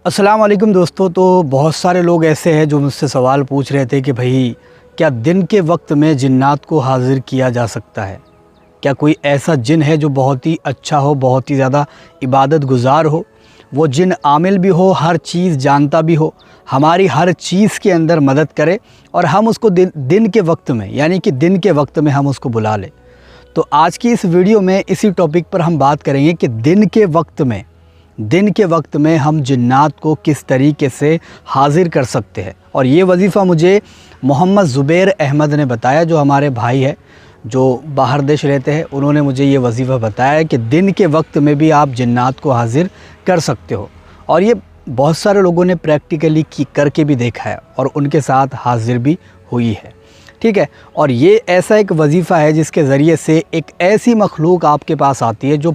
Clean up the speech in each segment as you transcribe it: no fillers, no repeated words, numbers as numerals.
अस्सलाम वालेकुम दोस्तों। तो बहुत सारे लोग ऐसे हैं जो मुझसे सवाल पूछ रहे थे कि भाई क्या दिन के वक्त में जिन्नात को हाज़िर किया जा सकता है? क्या कोई ऐसा जिन है जो बहुत ही अच्छा हो, बहुत ही ज़्यादा इबादत गुज़ार हो, वो जिन आमिल भी हो, हर चीज़ जानता भी हो, हमारी हर चीज़ के अंदर मदद करे और हम उसको दिन के वक्त में, यानी कि दिन के वक्त में हम उसको बुला लें। तो आज की इस वीडियो में इसी टॉपिक पर हम बात करेंगे कि दिन के वक्त में हम जिन्नात को किस तरीके से हाज़िर कर सकते हैं। और ये वजीफ़ा मुझे मोहम्मद ज़ुबैर अहमद ने बताया, जो हमारे भाई है जो बाहर देश रहते हैं। उन्होंने मुझे ये वजीफ़ा बताया कि दिन के वक्त में भी आप जिन्नात को हाज़िर कर सकते हो। और ये बहुत सारे लोगों ने प्रैक्टिकली करके भी देखा है और उनके साथ हाज़िर भी हुई है, ठीक है। और ये ऐसा एक वजीफ़ा है जिसके ज़रिए से एक ऐसी मखलूक आपके पास आती है जो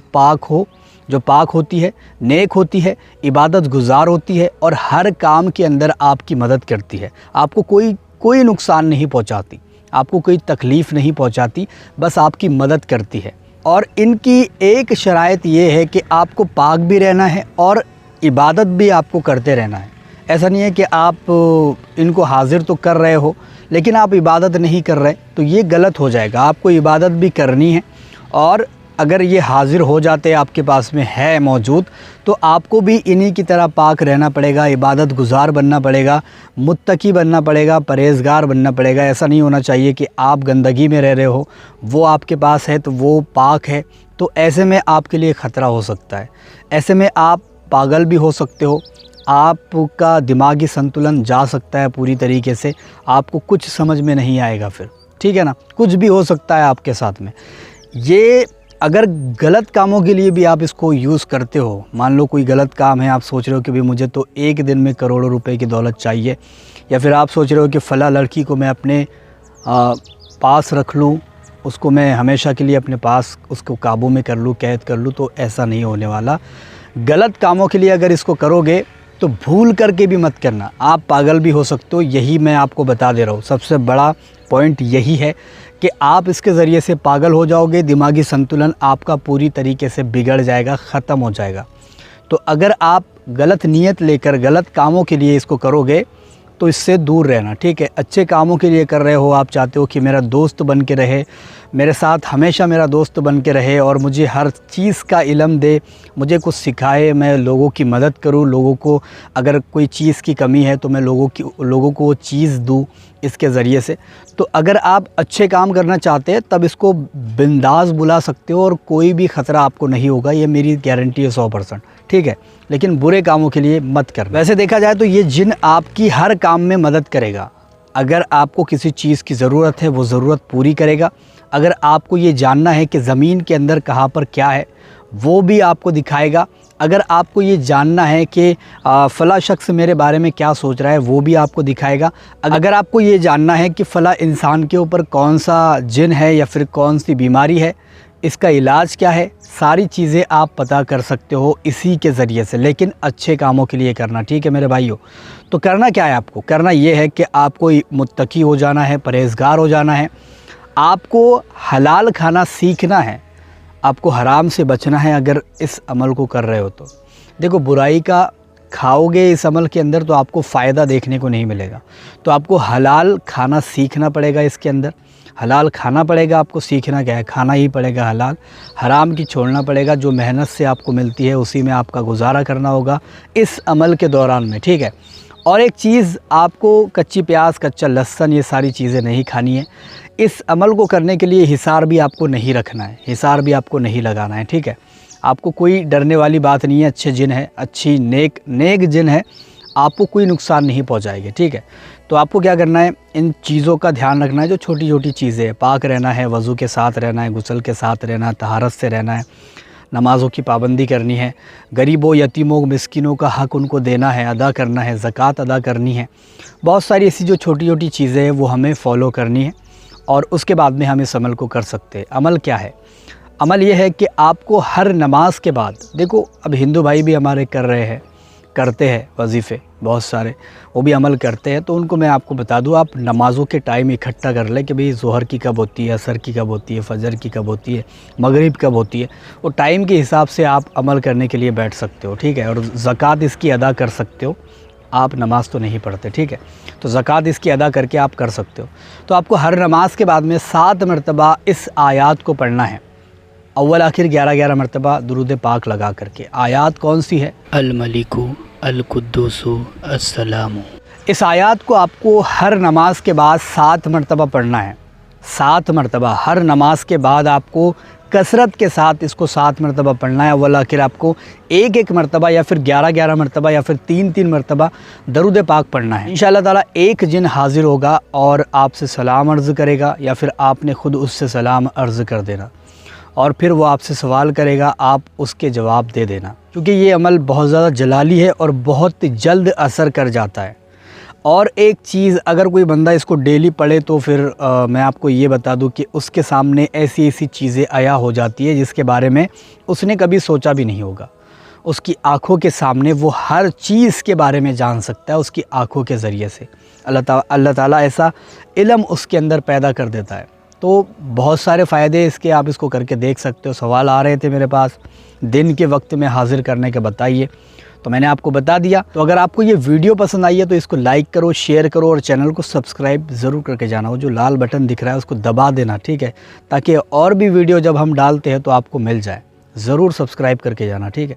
पाक होती है, नेक होती है, इबादत गुज़ार होती है और हर काम के अंदर आपकी मदद करती है। आपको कोई नुकसान नहीं पहुंचाती, आपको कोई तकलीफ़ नहीं पहुंचाती, बस आपकी मदद करती है। और इनकी एक शराइत ये है कि आपको पाक भी रहना है और इबादत भी आपको करते रहना है। ऐसा नहीं है कि आप इनको हाज़िर तो कर रहे हो लेकिन आप इबादत नहीं कर रहे, तो ये गलत हो जाएगा। आपको इबादत भी करनी है और अगर ये हाज़िर हो जाते आपके पास में है मौजूद, तो आपको भी इन्हीं की तरह पाक रहना पड़ेगा, इबादत गुज़ार बनना पड़ेगा, मुत्तकी बनना पड़ेगा, परहेज़गार बनना पड़ेगा। ऐसा नहीं होना चाहिए कि आप गंदगी में रह रहे हो, वो आपके पास है तो वो पाक है, तो ऐसे में आपके लिए ख़तरा हो सकता है। ऐसे में आप पागल भी हो सकते हो, आपका दिमागी संतुलन जा सकता है पूरी तरीके से, आपको कुछ समझ में नहीं आएगा फिर, ठीक है ना। कुछ भी हो सकता है आपके साथ में। ये अगर गलत कामों के लिए भी आप इसको यूज़ करते हो, मान लो कोई गलत काम है, आप सोच रहे हो कि भाई मुझे तो एक दिन में करोड़ों रुपए की दौलत चाहिए, या फिर आप सोच रहे हो कि फ़लाँ लड़की को मैं अपने पास रख लूँ, उसको मैं हमेशा के लिए अपने पास उसको काबू में कर लूँ, कैद कर लूँ, तो ऐसा नहीं होने वाला। गलत कामों के लिए अगर इसको करोगे तो भूल करके भी मत करना, आप पागल भी हो सकते हो। यही मैं आपको बता दे रहा हूँ, सबसे बड़ा पॉइंट यही है कि आप इसके ज़रिए से पागल हो जाओगे, दिमागी संतुलन आपका पूरी तरीके से बिगड़ जाएगा, ख़त्म हो जाएगा। तो अगर आप गलत नीयत लेकर गलत कामों के लिए इसको करोगे तो इससे दूर रहना, ठीक है। अच्छे कामों के लिए कर रहे हो, आप चाहते हो कि मेरा दोस्त बन के रहे, मेरे साथ हमेशा मेरा दोस्त बन के रहे और मुझे हर चीज़ का इल्म दे, मुझे कुछ सिखाए, मैं लोगों की मदद करूं, लोगों को अगर कोई चीज़ की कमी है तो मैं लोगों को वो चीज़ दूं इसके ज़रिए से। तो अगर आप अच्छे काम करना चाहते हैं तब इसको बिंदास बुला सकते हो और कोई भी ख़तरा आपको नहीं होगा, ये मेरी गारंटी है 100%, ठीक है। लेकिन बुरे कामों के लिए मत करना। वैसे देखा जाए तो ये जिन आपकी हर काम में मदद करेगा। अगर आपको किसी चीज़ की ज़रूरत है वो ज़रूरत पूरी करेगा। अगर आपको ये जानना है कि ज़मीन के अंदर कहाँ पर क्या है वो भी आपको दिखाएगा। अगर आपको ये जानना है कि फ़लाँ शख्स मेरे बारे में क्या सोच रहा है वो भी आपको दिखाएगा। अगर आपको ये जानना है कि फ़लाँ इंसान के ऊपर कौन सा जिन है या फिर कौन सी बीमारी है, इसका इलाज क्या है, सारी चीज़ें आप पता कर सकते हो इसी के ज़रिए से। लेकिन अच्छे कामों के लिए करना, ठीक है मेरे भाइयों। तो करना क्या है आपको? करना ये है कि आपको मुत्तकी हो जाना है, परहेज़गार हो जाना है, आपको हलाल खाना सीखना है, आपको हराम से बचना है। अगर इस अमल को कर रहे हो तो देखो, बुराई का खाओगे इस अमल के अंदर तो आपको फ़ायदा देखने को नहीं मिलेगा। तो आपको हलाल खाना सीखना पड़ेगा, इसके अंदर हलाल खाना पड़ेगा। आपको सीखना क्या है? खाना ही पड़ेगा हलाल। हराम की छोड़ना पड़ेगा, जो मेहनत से आपको मिलती है उसी में आपका गुजारा करना होगा इस अमल के दौरान में, ठीक है। और एक चीज़, आपको कच्ची प्याज, कच्चा लहसुन, ये सारी चीज़ें नहीं खानी है। इस अमल को करने के लिए हिसार भी आपको नहीं रखना है, हिसार भी आपको नहीं लगाना है, ठीक है। आपको कोई डरने वाली बात नहीं है। अच्छे जिन है, अच्छी नेक जिन है, आपको कोई नुकसान नहीं पहुंचाएगी, ठीक है। तो आपको क्या करना है, इन चीज़ों का ध्यान रखना है, जो छोटी छोटी चीज़ें हैं। पाक रहना है, वज़ू के साथ रहना है, गुस्ल के साथ रहना है, तहारत से रहना है, नमाज़ों की पाबंदी करनी है, गरीबों, यतीमों, मिस्किनों का हक़ उनको देना है, अदा करना है, ज़कात अदा करनी है। बहुत सारी ऐसी जो छोटी छोटी चीज़ें हैं वो हमें फ़ॉलो करनी है और उसके बाद में हम इस अमल को कर सकते हैं। अमल क्या है? अमल ये है कि आपको हर नमाज के बाद, देखो अब हिंदू भाई भी हमारे करते हैं वजीफ़े, بہت سارے وہ بھی عمل کرتے ہیں، تو ان کو میں آپ کو بتا دوں، آپ نمازوں کے ٹائم اکٹھا کر لیں کہ بھئی ظہر کی کب ہوتی ہے، عصر کی کب ہوتی ہے، فجر کی کب ہوتی ہے، مغرب کب ہوتی ہے، وہ ٹائم کے حساب سے آپ عمل کرنے کے لیے بیٹھ سکتے ہو، ٹھیک ہے۔ اور زکوٰۃ اس کی ادا کر سکتے ہو، آپ نماز تو نہیں پڑھتے، ٹھیک ہے، تو زکوٰۃ اس کی ادا کر کے آپ کر سکتے ہو۔ تو آپ کو ہر نماز کے بعد میں 7 مرتبہ اس آیات کو پڑھنا ہے، اول آخر 11 مرتبہ درود پاک لگا کر کے۔ آیات کون سی ہے؟ الملک القدوس السلام۔ اس آیات کو آپ کو ہر نماز کے بعد 7 مرتبہ پڑھنا ہے، 7 مرتبہ ہر نماز کے بعد آپ کو کثرت کے ساتھ اس کو 7 مرتبہ پڑھنا ہے۔ اول آخر آپ کو ایک مرتبہ یا پھر 11 مرتبہ یا پھر 3 مرتبہ درود پاک پڑھنا ہے۔ انشاءاللہ تعالیٰ ایک جن حاضر ہوگا اور آپ سے سلام عرض کرے گا، یا پھر آپ نے خود اس سے سلام عرض کر دینا، اور پھر وہ آپ سے سوال کرے گا، آپ اس کے جواب دے دینا، کیونکہ یہ عمل بہت زیادہ جلالی ہے اور بہت جلد اثر کر جاتا ہے۔ اور ایک چیز، اگر کوئی بندہ اس کو ڈیلی پڑھے تو پھر میں آپ کو یہ بتا دوں کہ اس کے سامنے ایسی چیزیں عیاں ہو جاتی ہے جس کے بارے میں اس نے کبھی سوچا بھی نہیں ہوگا۔ اس کی آنکھوں کے سامنے وہ ہر چیز کے بارے میں جان سکتا ہے اس کی آنکھوں کے ذریعے سے۔ اللہ تعالیٰ ایسا علم اس کے اندر پیدا کر دیتا ہے۔ تو بہت سارے فائدے اس کے، آپ اس کو کر کے دیکھ سکتے ہو۔ سوال آ رہے تھے میرے پاس دن کے وقت میں حاضر کرنے کے، بتائیے، تو میں نے آپ کو بتا دیا۔ تو اگر آپ کو یہ ویڈیو پسند آئی ہے تو اس کو لائک کرو، شیئر کرو، اور چینل کو سبسکرائب ضرور کر کے جانا۔ وہ جو لال بٹن دکھ رہا ہے اس کو دبا دینا، ٹھیک ہے، تاکہ اور بھی ویڈیو جب ہم ڈالتے ہیں تو آپ کو مل جائے۔ ضرور سبسکرائب کر کے جانا، ٹھیک ہے۔